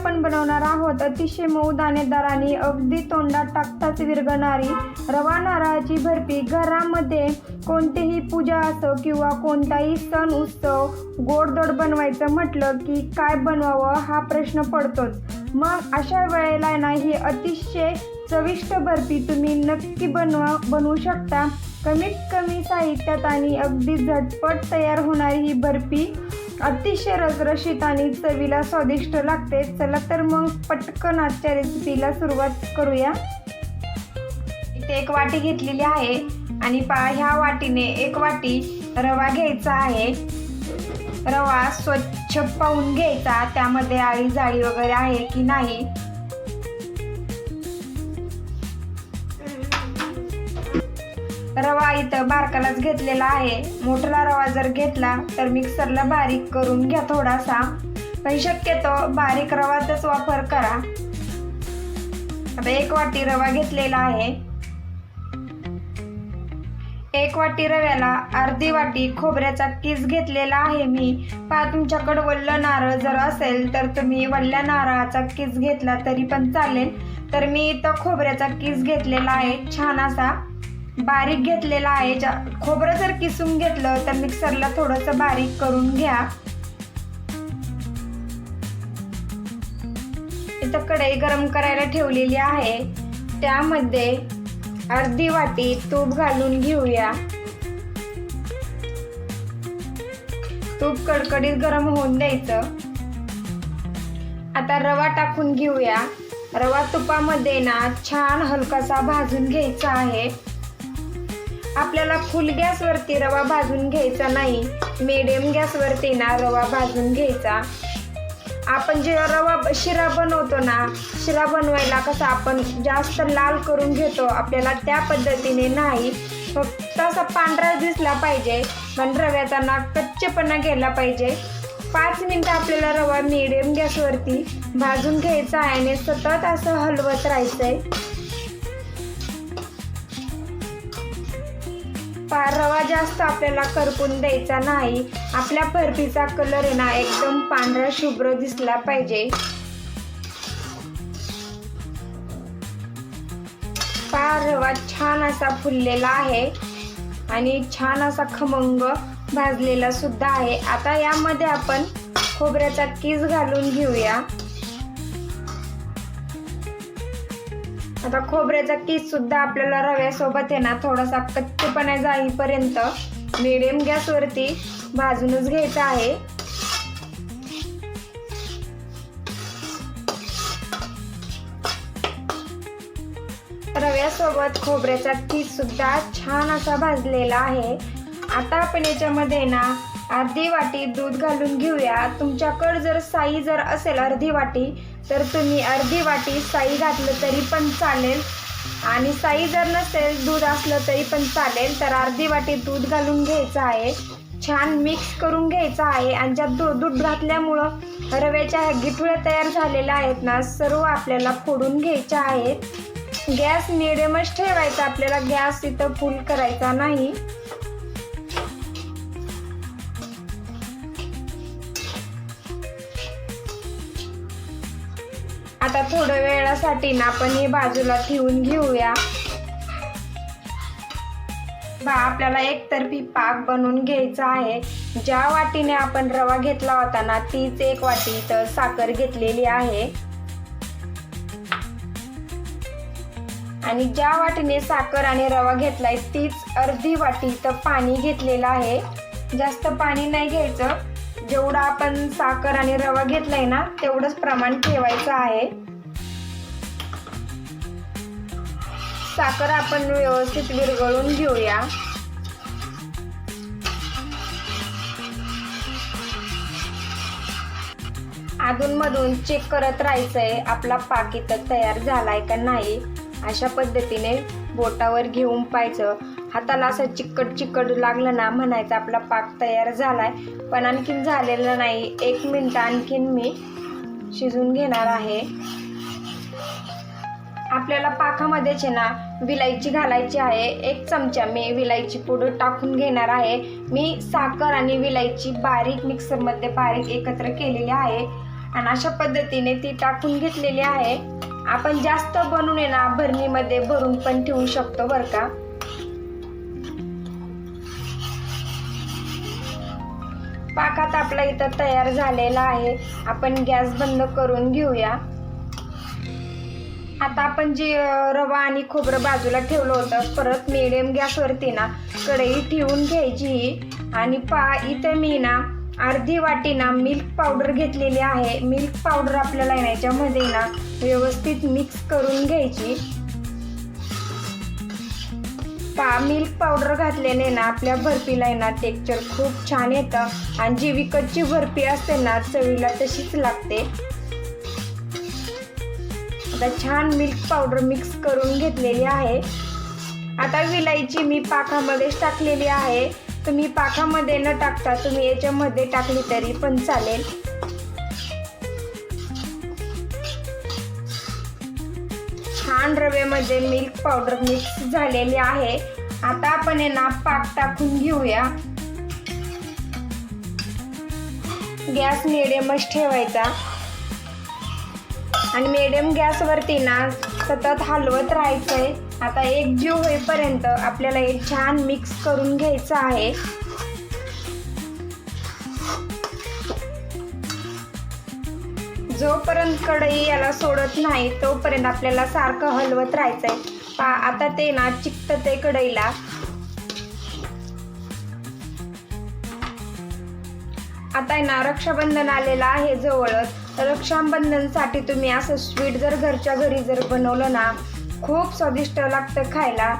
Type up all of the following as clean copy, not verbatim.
आपण बनवणार आहोत अतिशय मऊ दाणेदार आणि अगदी तोंडात टाकताच विरघळणारी रवा नारळाची बर्फी। घरामध्ये कोणतीही पूजा असो किंवा कोणताही सण उत्सव गोडधोड बनवायचं म्हटलं की काय बनवावं हा प्रश्न पडतोच। मग अशा वेळेला ना ही अतिशय चविष्ट बर्फी तुम्ही नक्की बनवू शकता। कमीत कमी साहित्यात आणि अगदी झटपट तयार होणारी ही बर्फी अतिशय रसरशीत आणि चवीला स्वादिष्ट लागते। चला तर मग पटकन आजच्या रेसिपीला सुरुवात करूया। इथे एक वाटी घेतलेली आहे आणि ह्या वाटीने एक वाटी रवा घ्यायचा आहे। रवा स्वच्छ पाहून घ्यायचा, त्यामध्ये आळी जाळी वगैरे आहे की नाही। रवा इथं बारकालाच घेतलेला आहे। मोठा रवा जर घेतला तर मिक्सरला बारीक करून घ्या थोडासा, पण शक्यतो बारीक रवाचाच वापर करा। आता एक वाटी रवा घेतलेला आहे। एक वाटी रव्याला अर्धी वाटी खोबऱ्याचा किस घेतलेला आहे मी। तुमच्याकडे वल्ल नारळ जर असेल तर तुम्ही वल्ल्या नारळाचा किस घेतला तरी पण चालेल। तर मी इथं खोबऱ्याचा किस घेतलेला आहे, छान असा बारीक घेतलेला आहे। खोबरं जर किसून घेतलं तर मिक्सरला थोडंसं बारीक करून घ्या। इथं कढई गरम करायला ठेवलेली आहे, त्यामध्ये अर्धी वाटी तूप घालून घेऊया। तूप कडकडीत गरम होऊन द्यायचं। आता रवा टाकून घेऊया। रवा तुपामध्ये ना छान हलकासा भाजून घ्यायचा आहे। आपल्याला फुल गॅसवरती रवा भाजून घ्यायचा नाही, मीडियम गॅसवरती ना रवा भाजून घ्यायचा। आपण जेव्हा रवा शिरा बनवतो ना, शिरा बनवायला कसं आपण जास्त लाल करून घेतो, आपल्याला त्या पद्धतीने नाही, फक्त असा पांढरा दिसला पाहिजे पण रव्याचा ना कच्चेपणा गेला पाहिजे। 5 मिनिटं आपल्याला रवा मीडियम गॅसवरती भाजून घ्यायचा आहे आणि सतत असं हलवत राहायचंय। रवा जास्त आपल्याला करपून द्यायचा नाही, आपल्या बर्फीचा कलर आहे ना एकदम पांढरा शुभ्र दिसला पाहिजे। रवा छान असा फुललेला आहे आणि छान असा खमंग भाजलेला सुद्धा आहे। आता यामध्ये आपण खोबऱ्याचा किस घालून घेऊया। आता खोबऱ्याचा किस सुद्धा आपल्याला रव्यासोबत आहे ना थोडासा कच्चेपणा जाईपर्यंत मीडियम गॅसवरती भाजूनच घ्यायचा आहे। रव्यासोबत खोबऱ्याचा किस सुद्धा छान असा भाजलेला आहे। आता आपण याच्यामध्ये ना अर्धी वाटी दूध घालून घेऊया। तुमच्याकडे जर साई जर असेल अर्धी वाटी तर तुम्ही अर्धी वाटी साई घातलं तरी पण चालेल, आणि साई जर नसेल दूध असलं तरी पण चालेल। तर अर्धी वाटी दूध घालून घ्यायचं आहे, छान मिक्स करून घ्यायचं आहे। आणि ज्या दूध घातल्यामुळं रव्याच्या गिठुळ्या तयार झालेल्या आहेत ना, सर्व आपल्याला फोडून घ्यायच्या आहेत। गॅस मिडियमच ठेवायचा, आपल्याला गॅस इथं फुल करायचा नाही। आता थोड्या वेळासाठी ना आपण हे बाजूला ठेवून घेऊया। आपल्याला एकतर्फी पाक बनवून घ्यायचा आहे। ज्या वाटीने आपण रवा घेतला होता ना तीच एक वाटी तर साखर घेतलेली आहे, आणि ज्या वाटीने साखर आणि रवा घेतलाय तीच अर्धी वाटी तर पाणी घेतलेलं आहे। जास्त पाणी नाही घ्यायचं, जेवढा आपण साखर आणि रवा घेतलाय ना तेवढंच प्रमाण ठेवायचं आहे। साखर आपण व्यवस्थित विरघळून घेऊया। अधूनमधून चेक करत राहायचंय आपला पाक इथं तयार झालाय का नाही। अशा पद्धतीने बोटावर घेऊन पाहायचं, हाताला असं चिकट लागलं ना म्हणायचं आपला पाक तयार झालाय, पण आणखीन झालेलं नाही। 1 मिनिट आणखीन मी शिजून घेणार आहे। आपल्याला पाकामध्येच ना विलायची घालायची आहे। 1 चमचा मी विलायची पावडर टाकून घेणार आहे। मी साखर आणि विलायची बारीक मिक्सरमध्ये बारीक एकत्र केलेली आहे। आणि अशा पद्धतीने ती टाकून घेतलेली आहे. आपण जास्त बनवून आहे ना भरणीमध्ये भरून पण ठेवू शकतो बरं का. पाकात आपला इथं तयार झालेला आहे. आपण गॅस बंद करून घेऊया. आता आपण जी रवा आणि खोबरं बाजूला ठेवलं होतं, परत मिडियम गॅसवरती ना कढई ठेवून घ्यायची. आणि इथे मी ना अर्धी वाटी ना मिल्क पावडर घेतलेली आहे. मिल्क पावडर आपल्याला याच्यामध्ये ना व्यवस्थित मिक्स करून घ्यायची. मिल्क पावडर घातल्याने ना आपल्या बर्फीला ना टेक्स्चर खूप छान येतं आणि जी विकतची बर्फी असते ना चवीला तशीच लागते. आता छान मिल्क पावडर मिक्स करून घेतलेली आहे. आता विलायची मी पाकामध्येच टाकलेली आहे. तुम्ही पाकामध्ये न टाकता तुम्ही याच्यामध्ये टाकली तरी पण चालेल. छान रव्यामध्ये मिल्क पावडर मिक्स झालेली आहे. आता आपण ना पाक टाकून घेऊया. गॅस मिडियमच ठेवायचा आणि मिडियम गॅसवरती ना सतत हलवत राहायचंय. आता एकजीव होईपर्यंत आपल्याला हे छान मिक्स करून घ्यायचं आहे. जोपर्यंत कढई याला सोडत नाही तोपर्यंत आपल्याला सारखं हलवत राहायचंय. आता ते ना चिकटते कढईला. आता ना रक्षाबंधन आलेला आहे जवळच. रक्षाबंधनसाठी तुम्ही असं स्वीट जर घरच्या घरी जर बनवलं ना खूप स्वादिष्ट लागतं खायला.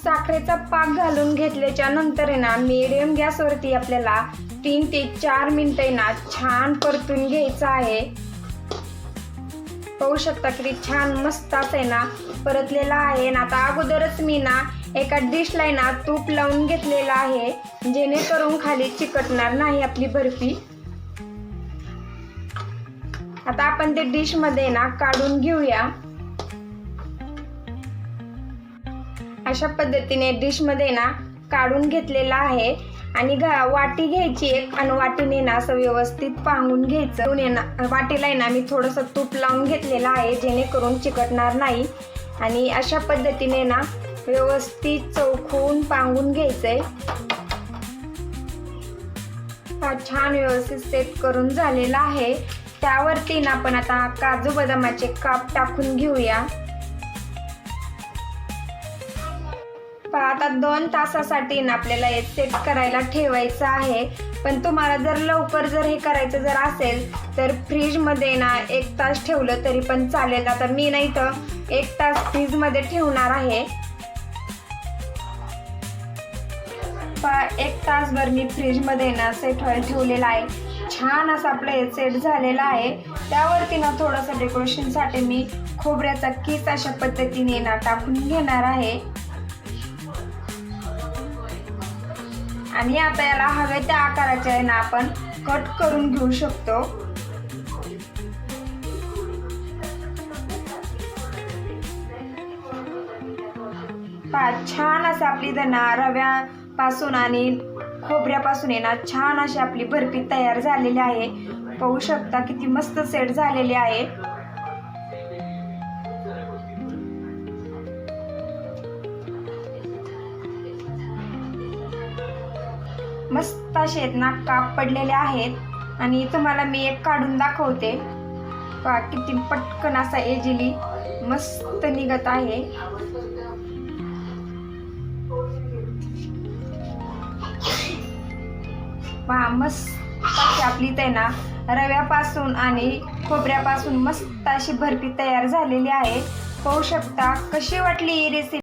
साखरेचा पाक घालून घेतल्याच्या नंतर ना मीडियम गॅसवरती आपल्याला 3 ते 4 मिनिटे ना छान परतून घ्यायचं आहे. पाहू शकता किती छान मस्त असं ना परतलेला आहे. ना आता अगोदरच मी ना एका डिशला ना तूप लावून घेतलेलं आहे जेणेकरून खाली चिकटणार नाही आपली बर्फी. आता आपण ते डिश मध्ये ना काढून घेऊया. अशा पद्धतीने डिश मध्ये ना काढून घेतलेला आहे. आणि वाटी घ्यायची एक आणि वाटीने ना असं व्यवस्थित पांगून घ्यायचं. वाटीला ना मी थोडंसं तूप लावून घेतलेलं आहे जेणेकरून चिकटणार नाही. आणि अशा पद्धतीने ना व्यवस्थित चौकून पांगून घ्यायचंय. छान व्यवस्थित सेट करून झालेला आहे. त्यावरती ना आपण आता काजू बदामाचे काप टाकून घेऊया. आता 2 तासासाठी ना आपल्याला हे सेट करायला ठेवायचं आहे. पण तुम्हाला जर लवकर जर हे करायचं जर असेल तर फ्रीजमध्ये ना 1 तास ठेवलं तरी पण चालेल. आता मी नाही तर 1 तास फ्रीजमध्ये ठेवणार आहे. 1 तासभर मी फ्रीजमध्ये ना सेट व्हायला ठेवलेला आहे. छान असं आपलं हे सेट झालेलं आहे. त्यावरती ना थोडंसं डेकोरेशनसाठी मी खोबऱ्याचा किस अशा पद्धतीने ना टाकून घेणार आहे. आणि आता याला हव्या त्या आकाराच्या ना आपण कट करून घेऊ शकतो. छान असं आपली रव्यापासून आणि खोबऱ्यापासून ना छान अशी आपली बर्फी तयार झालेली आहे. पाहू शकता किती मस्त सेट झालेली आहे. मस्त असे आहेत ना काप पडलेले आहेत. आणि तुम्हाला मी एक काढून दाखवते. पहा किती पटकन असा इझिली मस्त निघत आहे. पहा मस्त अशी आपली ना रव्यापासून आणि खोबऱ्यापासून मस्त अशी बर्फी तयार झालेली आहे. पाहू शकता. कशी वाटली ही रेसिपी?